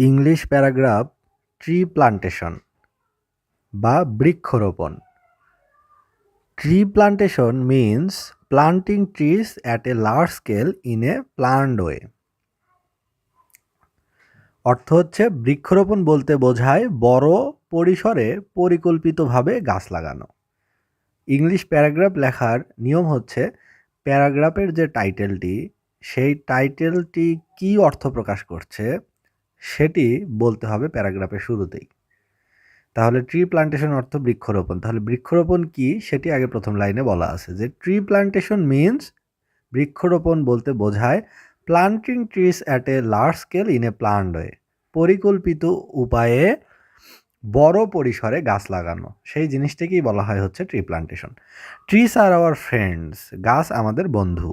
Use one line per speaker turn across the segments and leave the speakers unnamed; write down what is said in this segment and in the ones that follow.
English paragraph tree plantation বা বৃক্ষরোপণ। Tree plantation means planting trees at a large scale in a planned way. অর্থ হচ্ছে বৃক্ষরোপণ বলতে বোঝায় বড় পরিসরে পরিকল্পিতভাবে গাছ লাগানো। ইংলিশ প্যারাগ্রাফ লেখার নিয়ম হচ্ছে প্যারাগ্রাফের যে টাইটেলটি, সেই টাইটেলটি কী অর্থ প্রকাশ করছে সেটি বলতে হবে প্যারাগ্রাফের শুরুতেই। তাহলে ট্রি প্লান্টেশন অর্থ বৃক্ষরোপণ। তাহলে বৃক্ষরোপণ কি সেটি আগে প্রথম লাইনে বলা আছে যে ট্রি প্লান্টেশন মিনস, বৃক্ষরোপণ বলতে বোঝায় planting trees at a large scale in a planned way, পরিকল্পিত উপায়ে বড় পরিসরে গাছ লাগানো, সেই জিনিসটাকেই বলা হয় হচ্ছে tree plantation. Trees are our friends, গাছ আমাদের বন্ধু।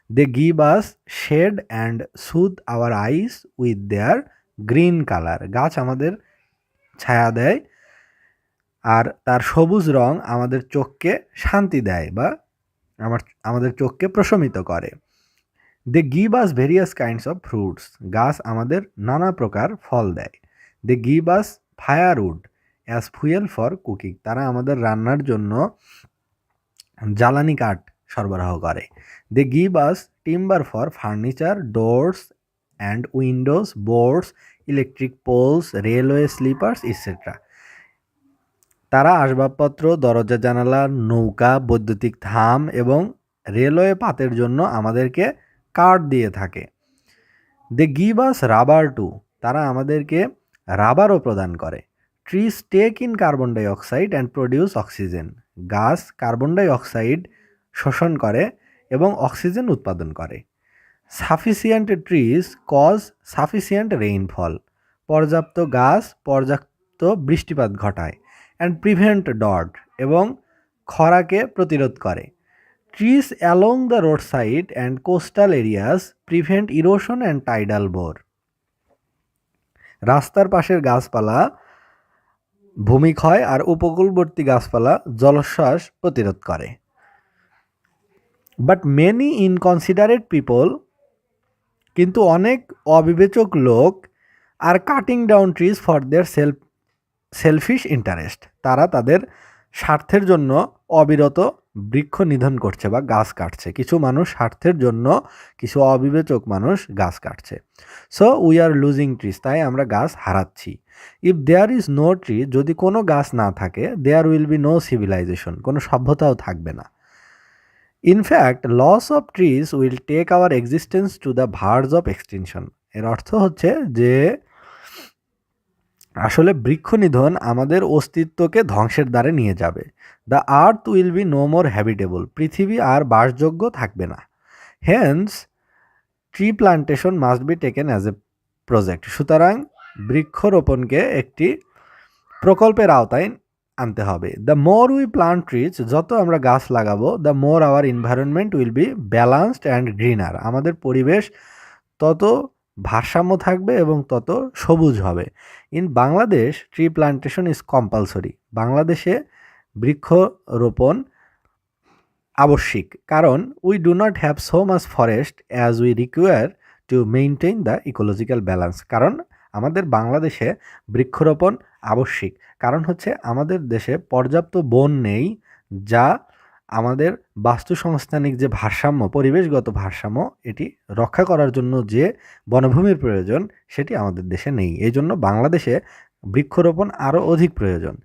They give us shade and soothe our eyes with their green colour, গাছ আমাদের ছায়া দেয় আর তার সবুজ রং আমাদের চোখকে শান্তি দেয় বা আমাদের চোখকে প্রশমিত করে। They give us various kinds of fruits, গাছ আমাদের নানা প্রকার ফল দেয়। They give us firewood as fuel for cooking, তারা আমাদের রান্নার জন্য জ্বালানি কাঠ সরবরাহ করে। They give us timber for furniture, doors and windows, boards, electric poles, railway sleepers etcetera, তারা আসবাবপত্র, দরজা জানালা, নৌকা, বৈদ্যুতিক থাম এবং রেলওয়ে পাতের জন্য আমাদেরকে কাঠ দিয়ে থাকে। They give us rubber too, তারা আমাদেরকে রাবারও প্রদান করে। Trees take in carbon dioxide and produce oxygen, গাছ কার্বন ডাই অক্সাইড শোষণ করে এবং অক্সিজেন উৎপাদন করে। Sufficient trees cause sufficient rainfall, পর্যাপ্ত গাছ পর্যাপ্ত বৃষ্টিপাত ঘটায়। অ্যান্ড প্রিভেন্ট ডট, এবং খরাকে প্রতিরোধ করে। Trees along the road side and coastal areas prevent erosion and tidal bore, রাস্তার পাশের গাছপালা ভূমিক্ষয় আর উপকূলবর্তী গাছপালা জলোচ্ছ্বাস প্রতিরোধ করে। বাট মেনি ইনকনসিডারেট পিপল, কিন্তু অনেক অবিবেচক লোক, আর cutting down trees for their selfish interest, তারা তাদের স্বার্থের জন্য অবিরত বৃক্ষ নিধন করছে বা গাছ কাটছে। কিছু মানুষ স্বার্থের জন্য, কিছু অবিবেচক মানুষ গাছ কাটছে। So we are losing trees, তাই আমরা গাছ হারাচ্ছি। If there is no tree, যদি কোনো গাছ না থাকে, there will be no civilization, কোনো সভ্যতাও থাকবে না। In fact loss of trees will take our existence to the verge of extinction, এর অর্থ হচ্ছে যে আসলে বৃক্ষ নিধন আমাদের অস্তিত্বকে ধ্বংসের দ্বারে নিয়ে যাবে। The earth will be no more habitable, পৃথিবী আর বাসযোগ্য থাকবে না। Hence tree plantation must be taken as a project, সুতরাং বৃক্ষরোপণকে একটি প্রকল্পের আওতায় আনতে হবে। The more we plant trees, যত আমরা গাছ লাগাবো, the more our environment will be balanced and greener, আমাদের পরিবেশ তত ভারসাম্য থাকবে এবং তত সবুজ হবে। In Bangladesh tree plantation is compulsory, বাংলাদেশে বৃক্ষরোপণ আবশ্যিক, কারণ we do not have so much forest as we require to maintain the ecological balance, কারণ আমাদের বাংলাদেশে বৃক্ষরোপণ আবশ্যিক, কারণ হচ্ছে আমাদের দেশে পর্যাপ্ত বন নেই, যা আমাদের বাস্তুসংস্থানিক যে ভারসাম্য, পরিবেশগত ভারসাম্য, এটি রক্ষা করার জন্য যে বনভূমির প্রয়োজন সেটি আমাদের দেশে নেই। এই জন্য বাংলাদেশে বৃক্ষরোপণ আরও অধিক প্রয়োজন।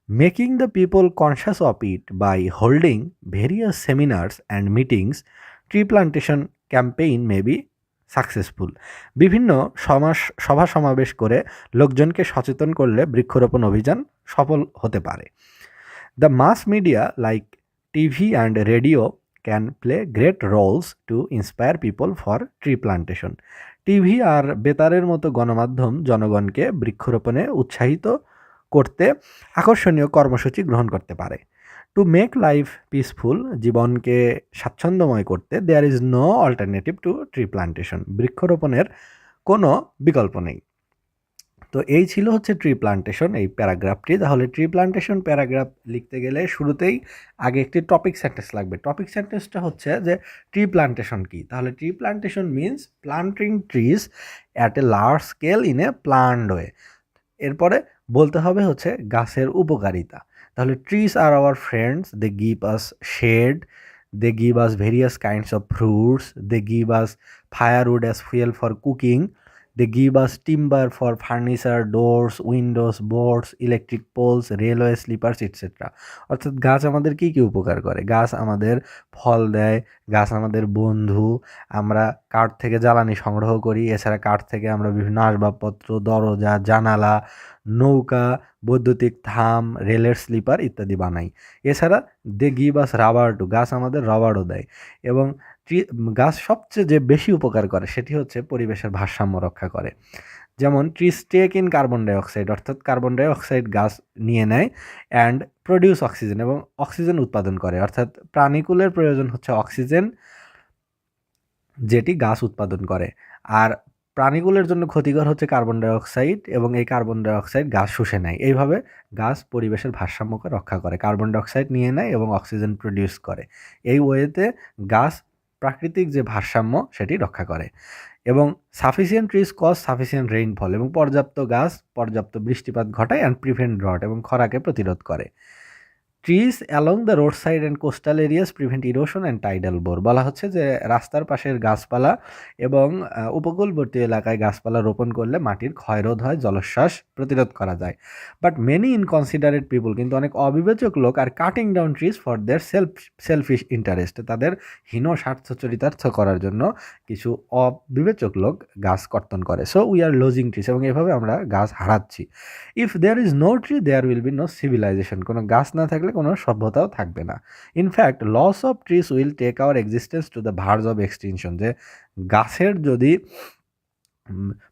Making the people conscious of it by holding various seminars and meetings, tree plantation campaign may be successful, বিভিন্ন সভা সমাবেশ করে লোকজনকে সচেতন করলে বৃক্ষরোপণ অভিযান সফল হতে পারে। The mass media like TV and radio can play great roles to inspire people for tree plantation, TV আর বেতারের মতো গণমাধ্যম জনগণকে বৃক্ষরোপণে উৎসাহিত করতে আকর্ষণীয় কর্মসূচি গ্রহণ করতে পারে। টু মেক লাইফ পিসফুল, জীবনকে স্বাচ্ছন্দ্যময় করতে, there is no alternative to tree plantation, বৃক্ষরোপণের কোনো বিকল্প নেই। তো এই ছিল হচ্ছে ট্রি প্লান্টেশন এই প্যারাগ্রাফটি। তাহলে ট্রি প্লান্টেশন প্যারাগ্রাফ লিখতে গেলে শুরুতেই আগে একটি টপিক সেন্টেন্স লাগবে। টপিক সেন্টেন্সটা হচ্ছে যে ট্রি প্লান্টেশন কি। তাহলে tree plantation means planting trees at a large scale in a planned way. এরপরে বলতে হবে হচ্ছে গাছের উপকারিতা। তাহলে trees are our friends, they give us shade, they give us various kinds of fruits, they give us firewood as fuel for cooking, they give us timber for furniture, doors, windows, boards, electric poles, railway sleepers, etc. অর্থাৎ গাছ আমাদের কি কি উপকার করে? গাছ আমাদের ফল দেয়, গাছ আমাদের বন্ধু, আমরা কাঠ থেকে জ্বালানি সংগ্রহ করি, এছাড়া কাঠ থেকে আমরা বিভিন্ন আসবাবপত্র, দরজা, জানালা, নৌকা, বৈদ্যুতিক থাম, রেলের স্লিপার ইত্যাদি বানাই। এছাড়া they give us rubber too, গাছ আমাদের রবারও দেয়। এবং গাছ সবচেয়ে যে বেশি উপকার করে সেটি হচ্ছে পরিবেশের ভারসাম্য রক্ষা করে। যেমন trees take in carbon dioxide, অর্থাৎ কার্বন ডাইঅক্সাইড গাছ নিয়ে নেয়, অ্যান্ড প্রডিউস অক্সিজেন, এবং অক্সিজেন উৎপাদন করে। অর্থাৎ প্রাণীকুলের প্রয়োজন হচ্ছে অক্সিজেন, যেটি গাছ উৎপাদন করে। আর প্রাণীকুলের জন্য ক্ষতিকর হচ্ছে কার্বন ডাইঅক্সাইড, এবং এই কার্বন ডাইঅক্সাইড গাছ শুষে নেয়। এইভাবে গাছ পরিবেশের ভারসাম্যকে রক্ষা করে, কার্বন ডাইঅক্সাইড নিয়ে নেয় এবং অক্সিজেন প্রডিউস করে। এই ওয়েতে গাছ প্রাকৃতিক যে ভারসাম্য সেটি রক্ষা করে। এবং sufficient trees cause sufficient rainfall, এবং পর্যাপ্ত গাছ পর্যাপ্ত বৃষ্টিপাত ঘটায়, অ্যান্ড প্রিভেন্ট ড্রট, এবং খরাকে প্রতিরোধ করে। Trees along the road side and coastal areas prevent erosion and tidal bore, বলা হচ্ছে যে রাস্তার পাশের গাছপালা এবং উপকূলবর্তী এলাকায় গাছপালা রোপণ করলে মাটির ক্ষয়রোধ হয়, জলোচ্ছ্বাস প্রতিরোধ করা যায়। বাট মেনি ইনকনসিডারেট পিপুল, কিন্তু অনেক অবিবেচক লোক, আর cutting down trees for their selfish interest, তাদের হীন স্বার্থ চরিতার্থ করার জন্য কিছু অবিবেচক লোক গাছ কর্তন করে। So we are losing trees, এবং এভাবে আমরা গাছ হারাচ্ছি। If there is no tree there will be no civilization, কোনো গাছ না থাকলে কোনো সভ্যতাও থাকবে না। In fact loss of trees will take our existence to the verge of extinction, যে গাছের যদি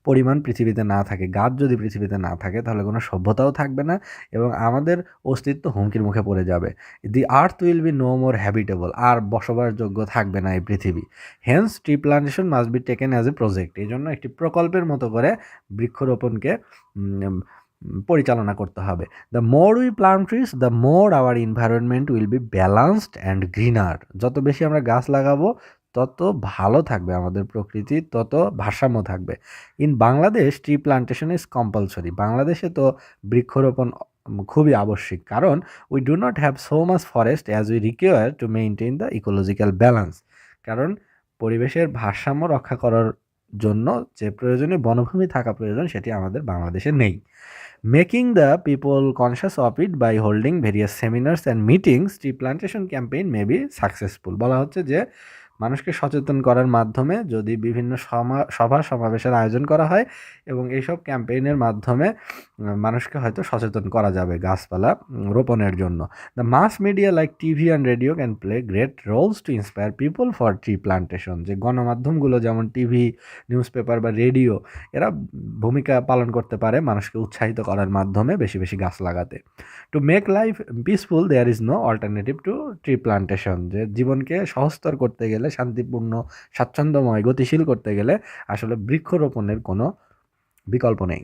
পরিমাণ পৃথিবীতে না থাকে, গাছ যদি পৃথিবীতে না থাকে, তাহলে কোনো সভ্যতাও থাকবে না এবং আমাদের অস্তিত্ব হুমকির মুখে পড়ে যাবে। The earth will be no more habitable, আর বসবাসযোগ্য থাকবে না এই পৃথিবী। Hence tree plantation must be taken as a project, এই জন্য একটি প্রকল্পের মতো করে বৃক্ষরোপণকে পরিচালনা করতে হবে। The more we plant trees, the more our environment will be balanced and greener, যত বেশি আমরা গাছ লাগাবো তত ভালো থাকবে আমাদের প্রকৃতি, তত ভারসাম্য থাকবে। In Bangladesh tree plantation is compulsory, বাংলাদেশে তো বৃক্ষরোপণ খুবই আবশ্যিক, কারণ we do not have so much forest as we require to maintain the ecological balance, কারণ পরিবেশের ভারসাম্য রক্ষা করার জন্য যে প্রয়োজনীয় বনভূমি থাকা প্রয়োজন সেটি আমাদের বাংলাদেশে নেই। Making the people conscious of it by holding various seminars and meetings, tree plantation campaign may be successful, বলা হচ্ছে যে মানুষকে সচেতন করার মাধ্যমে যদি বিভিন্ন সভা সমাবেশের আয়োজন করা হয় এবং এইসব ক্যাম্পেইনের মাধ্যমে মানুষকে হয়তো সচেতন করা যাবে গাছপালা রোপণের জন্য। The mass media like TV and radio can play great roles to inspire people for tree plantation, যে গণমাধ্যমগুলো যেমন টিভি, নিউজ পেপার বা রেডিও, এরা ভূমিকা পালন করতে পারে মানুষকে উৎসাহিত করার মাধ্যমে বেশি বেশি গাছ লাগাতে। To make life peaceful there is no alternative to tree plantation, যে জীবনকে সহজতর করতে গেলে, শান্তিপূর্ণ, স্বাচ্ছন্দ্যময়, গতিশীল করতে গেলে আসলে বৃক্ষরোপণের কোনো বিকল্প নেই।